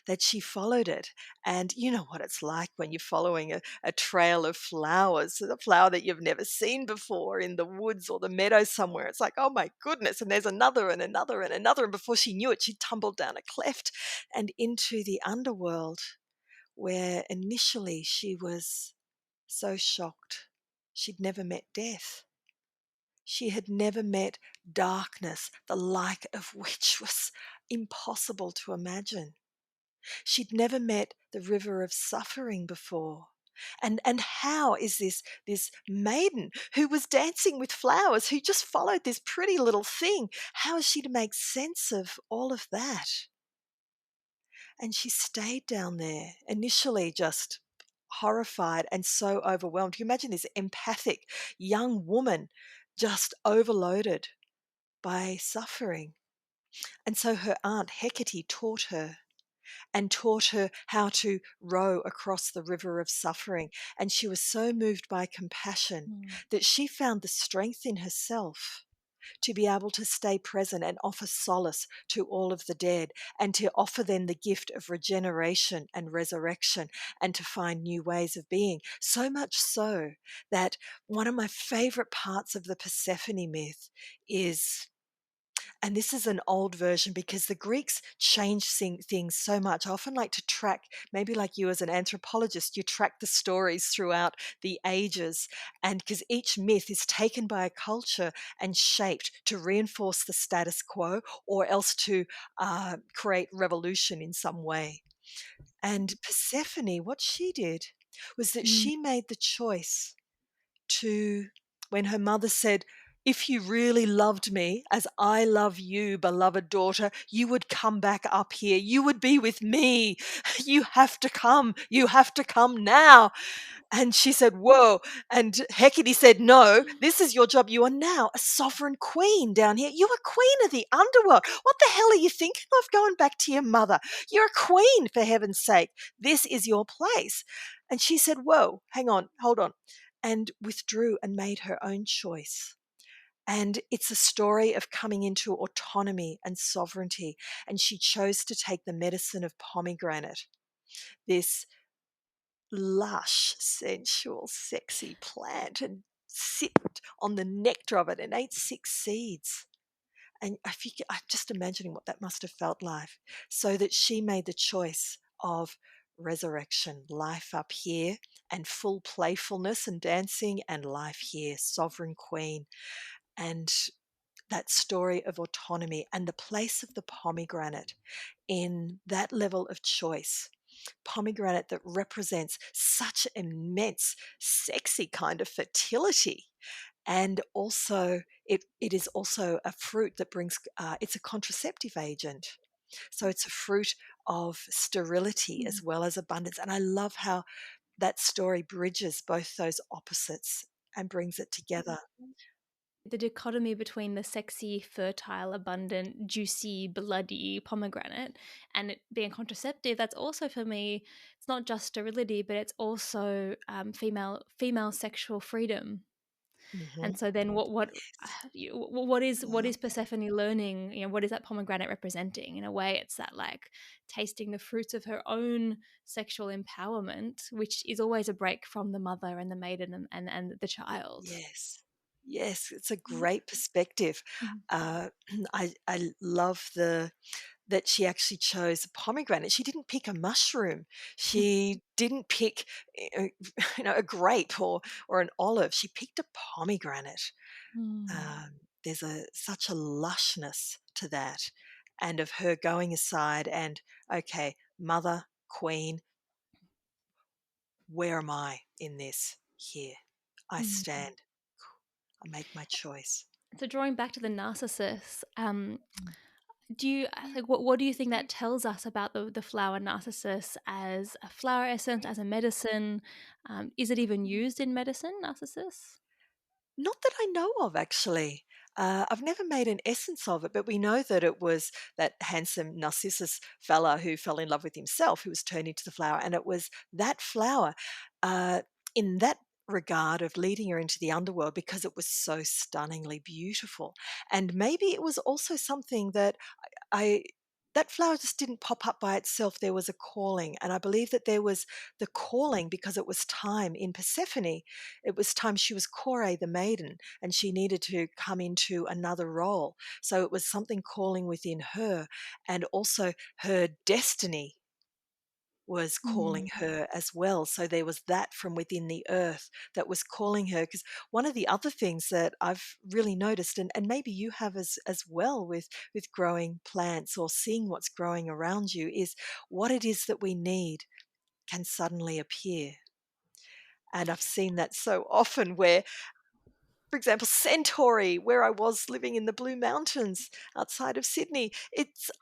that she followed it. And you know what it's like when you're following a trail of flowers, a flower that you've never seen before in the woods or the meadow somewhere. It's like, oh my goodness, and there's another and another and another. And before she knew it, she tumbled down a cleft and into the underworld, where initially she was so shocked. She'd never met death. She had never met darkness, the like of which was impossible to imagine. She'd never met the river of suffering before. And how is this maiden who was dancing with flowers, who just followed this pretty little thing, how is she to make sense of all of that? And she stayed down there, initially just horrified and so overwhelmed. Can you imagine this empathic young woman just overloaded by suffering? And so her aunt Hecate taught her and taught her how to row across the river of suffering. And she was so moved by compassion Mm. that she found the strength in herself to be able to stay present and offer solace to all of the dead, and to offer them the gift of regeneration and resurrection, and to find new ways of being. So much so that one of my favorite parts of the Persephone myth is, and this is an old version because the Greeks changed things so much. I often like to track, maybe like you as an anthropologist, you track the stories throughout the ages. And because each myth is taken by a culture and shaped to reinforce the status quo or else to create revolution in some way. And Persephone, what she did was that Mm. she made the choice to, when her mother said, if you really loved me as I love you, beloved daughter, you would come back up here. You would be with me. You have to come. You have to come now. And she said, whoa. And Hecate said, no, this is your job. You are now a sovereign queen down here. You are queen of the underworld. What the hell are you thinking of going back to your mother? You're a queen, for heaven's sake. This is your place. And she said, whoa, hang on, hold on. And withdrew and made her own choice. And it's a story of coming into autonomy and sovereignty. And she chose to take the medicine of pomegranate, this lush, sensual, sexy plant, and sipped on the nectar of it and ate 6 seeds. And I'm just imagining what that must have felt like. So that she made the choice of resurrection, life up here, and full playfulness and dancing, and life here, sovereign queen. And that story of autonomy and the place of the pomegranate in that level of choice. Pomegranate that represents such immense, sexy kind of fertility. And also, it is also a fruit that brings, it's a contraceptive agent. So it's a fruit of sterility as well as abundance. And I love how that story bridges both those opposites and brings it together. the dichotomy between the sexy, fertile, abundant, juicy, bloody pomegranate and it being contraceptive, that's also for me, it's not just sterility, but it's also female sexual freedom. Mhm. And so then what is Persephone learning? What is that pomegranate representing? In a way, it's that like tasting the fruits of her own sexual empowerment, which is always a break from the mother and the maiden and the child. Yes. Yes, it's a great perspective. Mhm. Uh, I love the that she actually chose a pomegranate. She didn't pick a mushroom. She didn't pick, uh, a grape or an olive. She picked a pomegranate. Mm. There's such a lushness to that, and of her going aside and, "Okay, mother, queen, where am I in this? Here. I Mm. stand. I make my choice." So drawing back to the narcissus, Mm. do you like what do you think that tells us about the flower narcissus as a flower essence, as a medicine? Is it even used in medicine, narcissus? Not that I know of, actually. I've never made an essence of it, but we know that it was that handsome Narcissus fella who fell in love with himself who was turned into the flower, and it was that flower, uh, in that regard of leading her into the underworld because it was so stunningly beautiful. And maybe it was also something that I that flower just didn't pop up by itself. There was a calling, and I believe that there was the calling because it was time in Persephone. It was time she was Kore the maiden, and she needed to come into another role. So it was something calling within her, and also her destiny was calling Mm. her as well. So there was that from within the earth that was calling her. Because one of the other things that I've really noticed, and maybe you have as well with growing plants or seeing what's growing around you, is what it is that we need can suddenly appear. And I've seen that so often where, for example, Centauri, where I was living in the Blue Mountains outside of Sydney,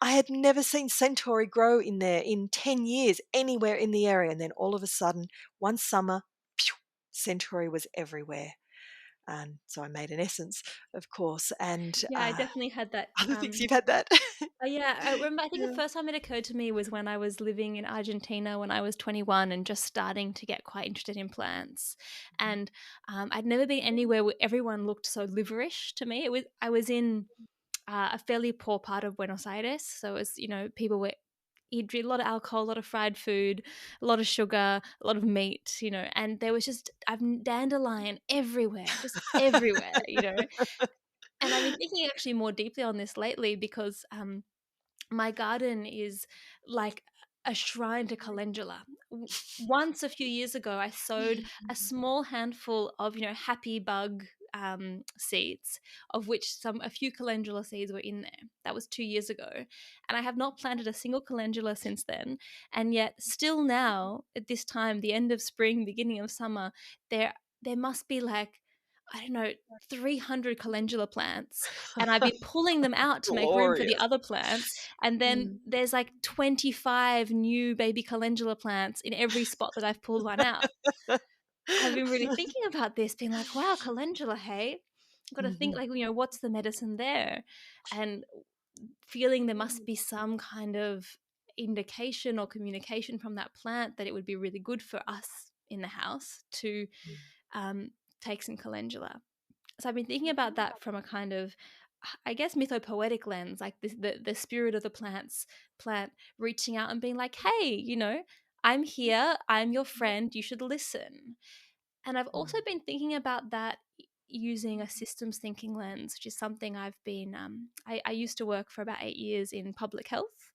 I had never seen Centauri grow in there in 10 years anywhere in the area. And then all of a sudden, one summer, phew, Centauri was everywhere. And so I made an essence, of course, and Yeah, I definitely had that. other things you've had that. Yeah, I remember. I think the Yeah. first time it occurred to me was when I was living in Argentina when I was 21 and just starting to get quite interested in plants. And I'd never been anywhere where everyone looked so liverish to me. I was in a fairly poor part of Buenos Aires, so it was people were you drink a lot of alcohol, a lot of fried food, a lot of sugar, a lot of meat, and there was just I've dandelion everywhere, just everywhere. And I've been thinking actually more deeply on this lately because my garden is like a shrine to calendula. Once a few years ago, I sowed a small handful of happy bug seeds, of which a few calendula seeds were in there. That was 2 years ago, and I have not planted a single calendula since then. And yet, still now at this time, the end of spring, beginning of summer, there must be like I don't know 300 calendula plants, and I've been pulling them out to make room for the Glorious. other plants. And then Mm. there's like 25 new baby calendula plants in every spot that I've pulled one out. I've been really thinking about this, being like, wow, calendula, hey? Got to think Mhm. like, what's the medicine there? And feeling there must be some kind of indication or communication from that plant that it would be really good for us in the house to Mm. um, take some calendula. So I've been thinking about that from a kind of, I guess, mythopoetic lens, like the spirit of the plant reaching out and being like, hey, I'm here, I'm your friend, you should listen. And I've also Mm. been thinking about that using a systems thinking lens, which is something I've been, I used to work for about 8 years in public health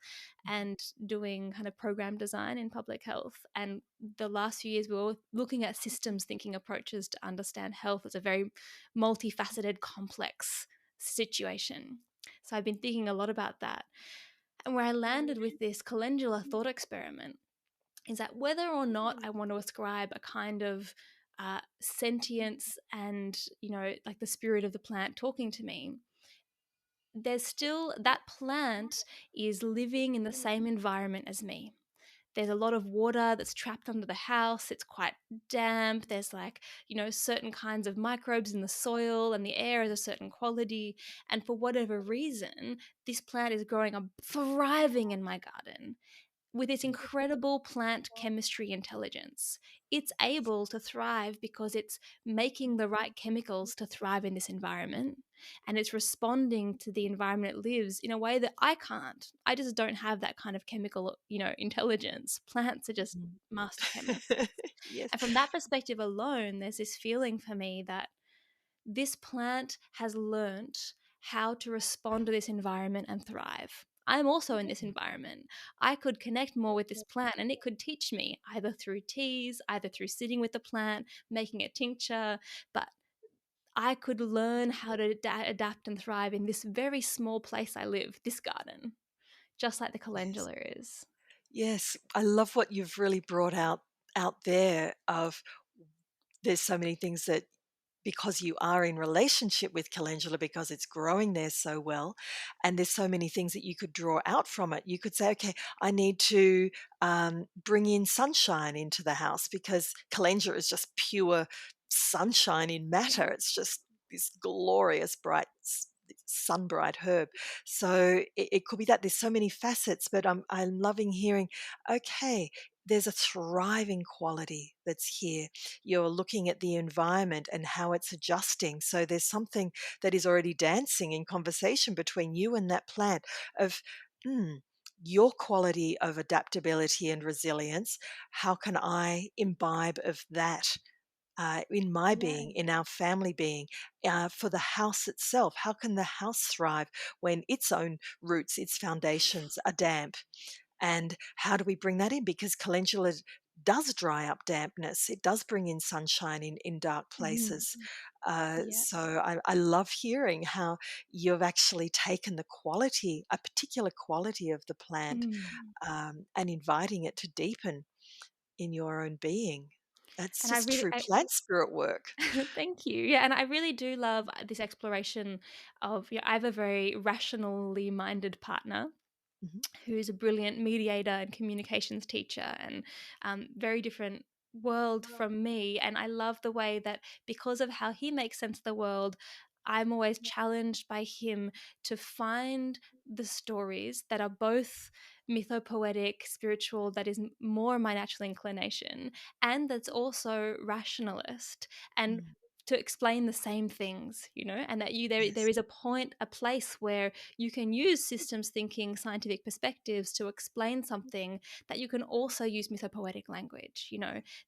and doing kind of program design in public health. And the last few years, we were looking at systems thinking approaches to understand health as a very multifaceted, complex situation. So I've been thinking a lot about that. And where I landed with this calendula thought experiment is that whether or not I want to ascribe a kind of sentience and like the spirit of the plant talking to me, there's still that plant is living in the same environment as me. there's a lot of water that's trapped under the house. It's quite damp. There's like, certain kinds of microbes in the soil, and the air is a certain quality. And for whatever reason, this plant is growing up, thriving in my garden with its incredible plant chemistry intelligence. It's able to thrive because it's making the right chemicals to thrive in this environment. And it's responding to the environment it lives in a way that I can't. I just don't have that kind of chemical, intelligence. Plants are just Mm. master chemists. Yes. And from that perspective alone, there's this feeling for me that this plant has learnt how to respond to this environment and thrive. I'm also in this environment. I could connect more with this plant, and it could teach me either through teas, either through sitting with the plant, making a tincture, but I could learn how to adapt and thrive in this very small place I live, this garden, just like the Yes. calendula is. Yes. I love what you've really brought out there of there's so many things that because you are in relationship with calendula because it's growing there so well, and there's so many things that you could draw out from it. You could say, okay, I need to bring in sunshine into the house because calendula is just pure sunshine in matter. It's just this glorious bright sun bright herb. So it could be that there's so many facets, but I'm loving hearing, okay, there's a thriving quality that's here. You're looking at the environment and how it's adjusting. So there's something that is already dancing in conversation between you and that plant of, hmm, your quality of adaptability and resilience. How can I imbibe of that? In my Yeah. being, in our family being, for the house itself. How can the house thrive when its own roots, its foundations are damp? And how do we bring that in? Because calendula does dry up dampness. It does bring in sunshine in dark Mhm. places. Yeah. So I love hearing how you've actually taken the quality, a particular quality of the plant, Mm. and inviting it to deepen in your own being. That's And I just really, true plant spirit work. thank you. Yeah, and I really do love this exploration of. I have a very rationally minded partner Mhm. who's a brilliant mediator and communications teacher, and very different world from me. And I love the way that because of how he makes sense of the world, I'm always challenged by him to find the stories that are both mythopoetic, spiritual, that is more my natural inclination, and that's also rationalist, and Mm. to explain the same things, and that there Yes. is a point, a place where you can use systems thinking, scientific perspectives to explain something that you can also use mythopoetic language.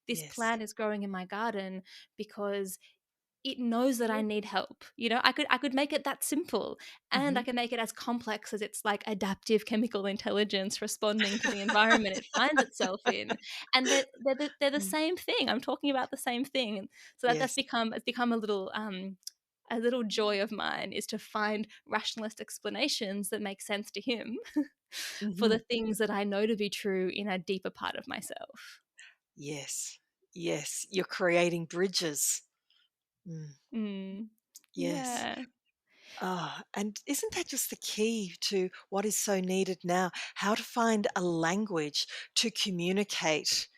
This Yes. plant is growing in my garden because it knows that I need help. I could make it that simple, and I Mhm. can make it as complex as it's like adaptive chemical intelligence responding to the environment it finds itself in. And they're the Mm. same thing. I'm talking about the same thing. And so that's Yes. become it's become a little joy of mine, is to find rationalist explanations that make sense to him for the Mhm. things that I know to be true in a deeper part of myself. Yes. Yes. You're creating bridges. Mm. Mm. Yes. Yeah. And isn't that just the key to what is so needed now? How to find a language to communicate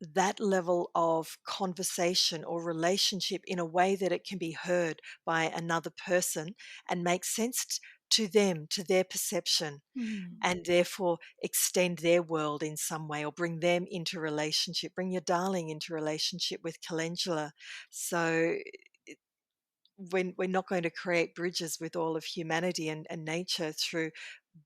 that level of conversation or relationship in a way that it can be heard by another person and make sense to them, to their perception, Mm. and therefore extend their world in some way or bring them into relationship, bring your darling into relationship with calendula. So we're not going to create bridges with all of humanity and nature through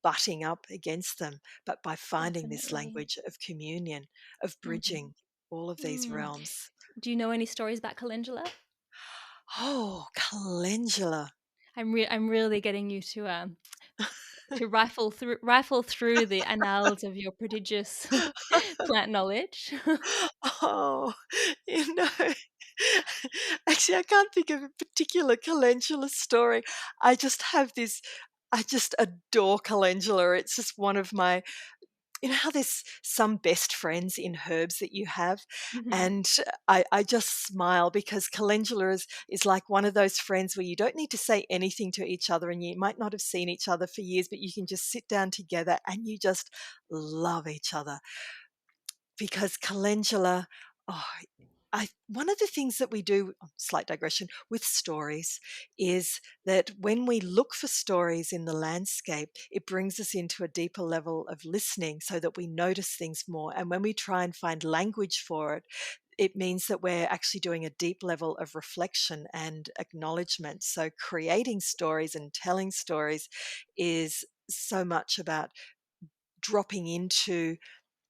butting up against them, but by finding this Definitely. language of communion, of Mhm. bridging all of these Mm. realms. Do you know any stories about calendula? Oh, calendula. I'm really getting you to rifle through the annals of your prodigious plant knowledge. Oh, you know, actually, I can't think of a particular calendula story. I just have this, I just adore calendula. It's just one of my you know how there's some best friends in herbs that you have, Hmm. and I just smile because calendula is like one of those friends where you don't need to say anything to each other, and you might not have seen each other for years, but you can just sit down together and you just love each other because calendula. Oh, one of the things that we do, slight digression, with stories is that when we look for stories in the landscape, it brings us into a deeper level of listening so that we notice things more. And when we try and find language for it, it means that we're actually doing a deep level of reflection and acknowledgement. So creating stories and telling stories is so much about dropping into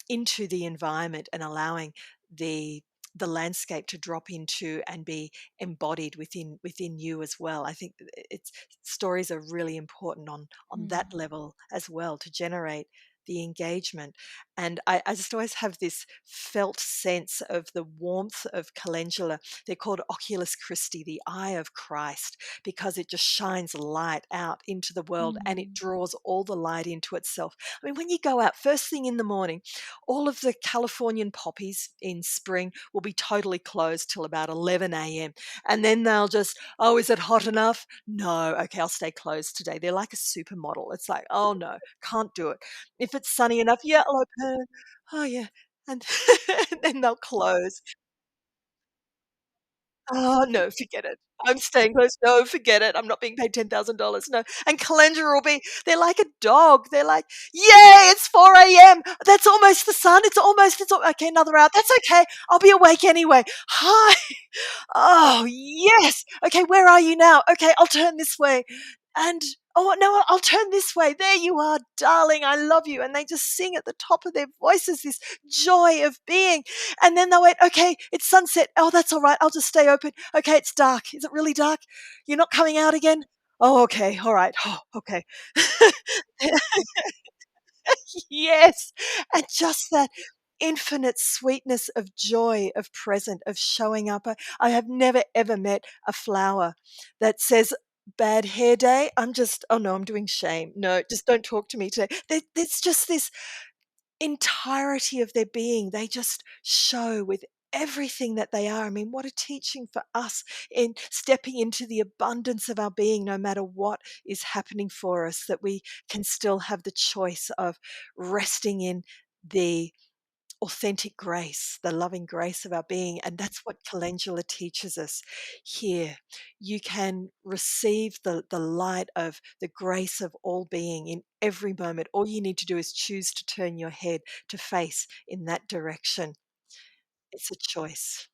the environment and allowing the the landscape to drop into and be embodied within you as well. I think it's stories are really important on that Mm. level as well to generate the engagement. And I just always have this felt sense of the warmth of calendula. They're called Oculus Christi, the eye of Christ, because it just shines light out into the world and it Mm. draws all the light into itself. I mean, when you go out first thing in the morning, all of the Californian poppies in spring will be totally closed till about 11 a.m. And then they'll just, oh, is it hot enough? No. Okay, I'll stay closed today. They're like a supermodel. It's like, oh no, can't do it. If it's sunny enough, yeah, I'll open. Oh yeah. And, and then they'll close. Oh, no, forget it. I'm staying close. No, forget it. I'm not being paid $10,000. No. And calendula will be, they're like a dog. They're like, yay, it's 4 a.m. That's almost the sun. Okay, another hour. That's okay. I'll be awake anyway. Hi. Oh, yes. Okay, where are you now? Okay, I'll turn this way. And oh, no, I'll turn this way. There you are, darling. I love you. And they just sing at the top of their voices this joy of being. And then they'll wait. Okay, it's sunset. Oh, that's all right. I'll just stay open. Okay, it's dark. Is it really dark? You're not coming out again? Oh, okay. All right. Oh, okay. Yes. And just that infinite sweetness of joy, of present, of showing up. I have never ever met a flower that says, bad hair day. I'm just, oh no, I'm doing shame. No, just don't talk to me today. There's just this entirety of their being. They just show with everything that they are. I mean, what a teaching for us in stepping into the abundance of our being, no matter what is happening for us, that we can still have the choice of resting in the authentic grace, the loving grace of our being. And that's what calendula teaches us here. You can receive the light of the grace of all being in every moment. All you need to do is choose to turn your head to face in that direction. It's a choice.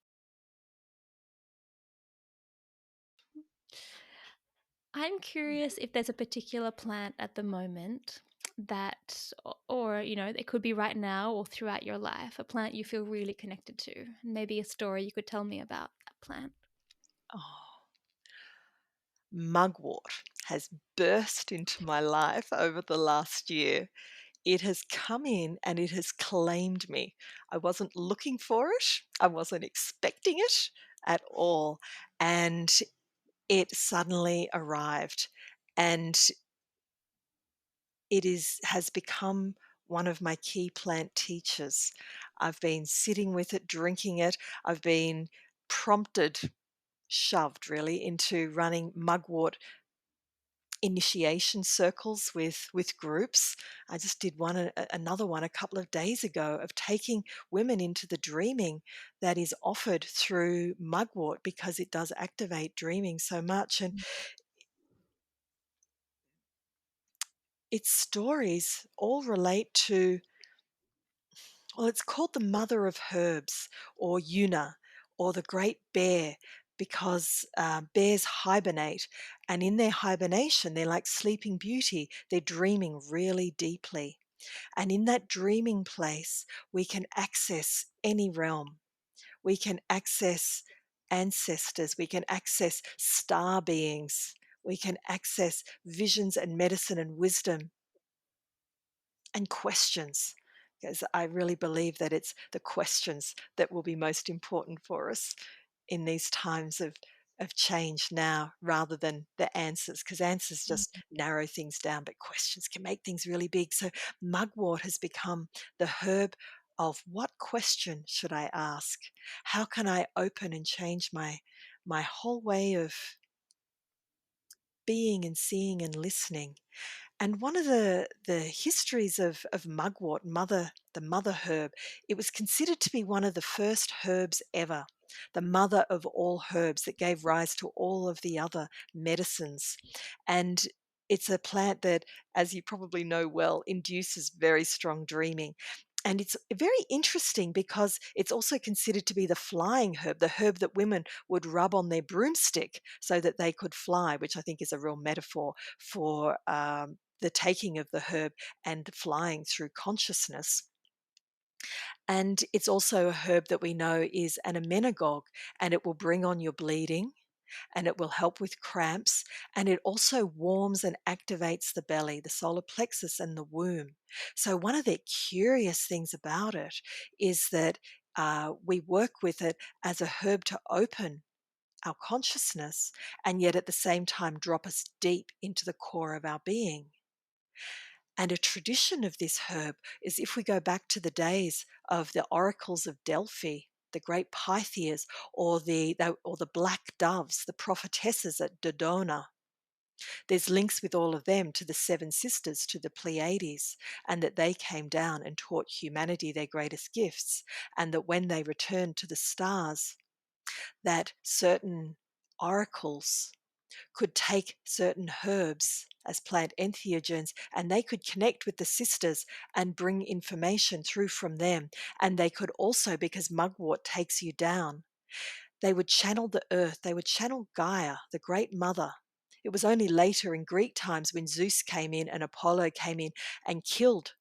I'm curious if there's a particular plant at the moment that, or, it could be right now or throughout your life, a plant you feel really connected to, and maybe a story you could tell me about that plant. Oh, Mugwort has burst into my life over the last year. It has come in and it has claimed me. I wasn't looking for it. I wasn't expecting it at all. And it suddenly arrived. And has become one of my key plant teachers. I've been sitting with it, drinking it. I've been prompted, shoved really, into running mugwort initiation circles with groups. I just did another one a couple of days ago of taking women into the dreaming that is offered through mugwort because it does activate dreaming so much. And its stories all relate to, well, it's called the mother of herbs, or Una, or the great bear, because bears hibernate. And in their hibernation, they're like Sleeping Beauty. They're dreaming really deeply. And in that dreaming place, we can access any realm. We can access ancestors. We can access star beings. We can access visions and medicine and wisdom and questions, because I really believe that it's the questions that will be most important for us in these times of of change now rather than the answers, because answers just Mm. narrow things down, but questions can make things really big. So mugwort has become the herb of what question should I ask? How can I open and change my whole way of being and seeing and listening? And one of the histories of mugwort, the mother herb, it was considered to be one of the first herbs ever, the mother of all herbs that gave rise to all of the other medicines. And it's a plant that, as you probably know well, induces very strong dreaming. And it's very interesting because it's also considered to be the flying herb, the herb that women would rub on their broomstick so that they could fly, which I think is a real metaphor for the taking of the herb and flying through consciousness. And it's also a herb that we know is an amenagogue, and it will bring on your bleeding, and it will help with cramps, and it also warms and activates the belly, the solar plexus, and the womb. So, one of the curious things about it is that we work with it as a herb to open our consciousness and yet at the same time drop us deep into the core of our being. And a tradition of this herb is if we go back to the days of the oracles of Delphi, the great Pythias, or the black doves, the prophetesses at Dodona. There's links with all of them to the seven sisters, to the Pleiades, and that they came down and taught humanity their greatest gifts, and that when they returned to the stars, that certain oracles could take certain herbs as plant entheogens and they could connect with the sisters and bring information through from them. And they could also, because mugwort takes you down, they would channel the earth, they would channel Gaia, the great mother. It was only later in Greek times when Zeus came in and Apollo came in and killed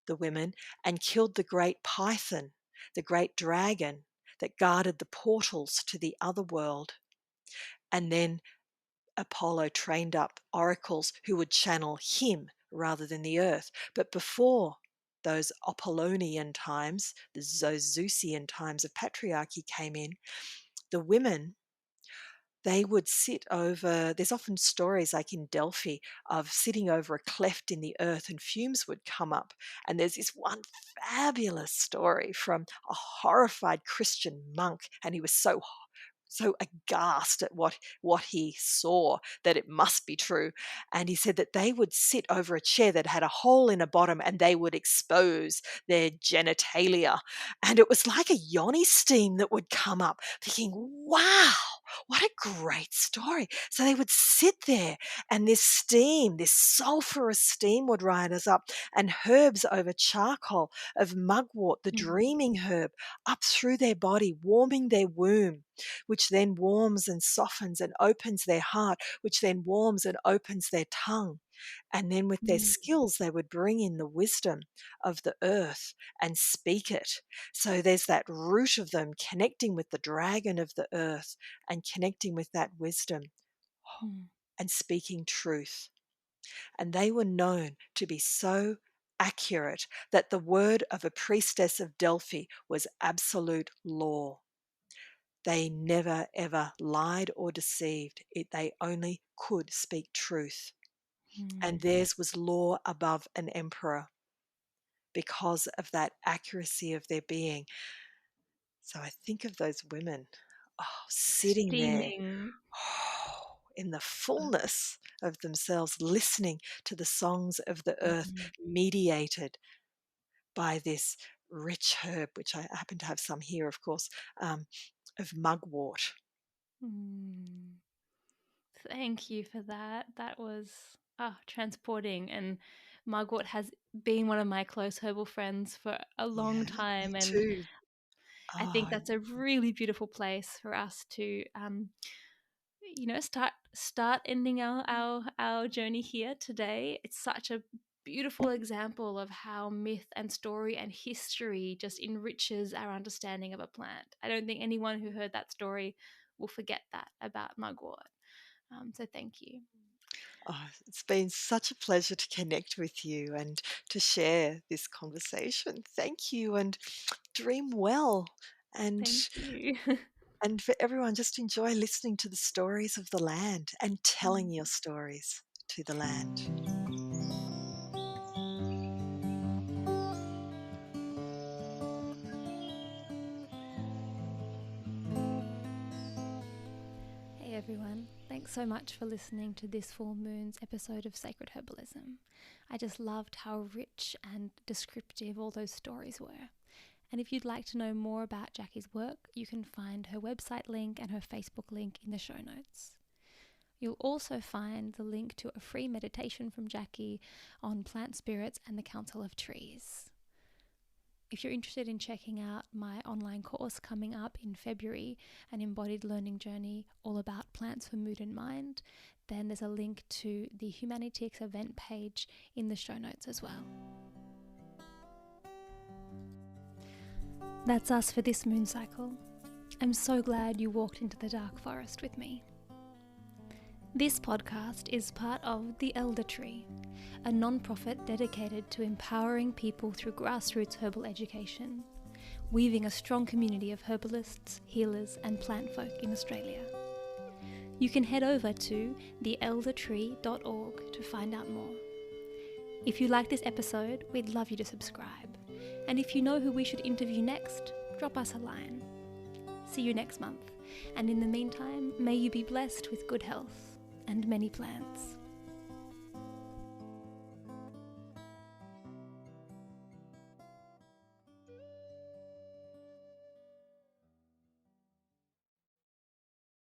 the women and killed the great python, the great dragon that guarded the portals to the other world. And then Apollo trained up oracles who would channel him rather than the earth. But before those Apollonian times, those Zeusian times of patriarchy came in, the women, they would sit over, there's often stories like in Delphi of sitting over a cleft in the earth and fumes would come up. And there's this one fabulous story from a horrified Christian monk, and he was so aghast at what he saw that it must be true. And he said that they would sit over a chair that had a hole in the bottom and they would expose their genitalia. And it was like a yoni steam that would come up, thinking, wow, what a great story. So they would sit there and this steam, this sulfurous steam would rise up, and herbs over charcoal of mugwort, the Mm. dreaming herb, up through their body, warming their womb, which then warms and softens and opens their heart, which then warms and opens their tongue. And then with their Mm. skills, they would bring in the wisdom of the earth and speak it. So there's that root of them connecting with the dragon of the earth and connecting with that wisdom Mm. and speaking truth. And they were known to be so accurate that the word of a priestess of Delphi was absolute law. They never ever lied or deceived. They only could speak truth. And Mm. theirs was law above an emperor because of that accuracy of their being. So I think of those women, sitting there, Steaming. in the fullness of themselves, listening to the songs of the earth, Mm. mediated by this rich herb, which I happen to have some here, of course, of mugwort. Mm. Thank you for that. That was transporting. And Mugwort has been one of my close herbal friends for a long Yeah, me time. And too. I Oh, think that's a really beautiful place for us to, start ending our journey here today. It's such a beautiful example of how myth and story and history just enriches our understanding of a plant. I don't think anyone who heard that story will forget that about Mugwort. So thank you. it's been such a pleasure to connect with you and to share this conversation. Thank you and dream well. And Thank you. And for everyone, just enjoy listening to the stories of the land and telling your stories to the land. Hey everyone, thanks so much for listening to this full moon's episode of Sacred Herbalism. I just loved how rich and descriptive all those stories were. And if you'd like to know more about Jacqui's work, you can find her website link and her Facebook link in the show notes. You'll also find the link to a free meditation from Jacqui on plant spirits and the Council of Trees. If you're interested in checking out my online course coming up in February, an embodied learning journey all about plants for mood and mind, then there's a link to the Humanities event page in the show notes as well. That's us for this moon cycle. I'm so glad you walked into the dark forest with me. This podcast is part of The Elder Tree, a non-profit dedicated to empowering people through grassroots herbal education, weaving a strong community of herbalists, healers and plant folk in Australia. You can head over to theeldertree.org to find out more. If you like this episode, we'd love you to subscribe. And if you know who we should interview next, drop us a line. See you next month, and in the meantime, may you be blessed with good health and many plants.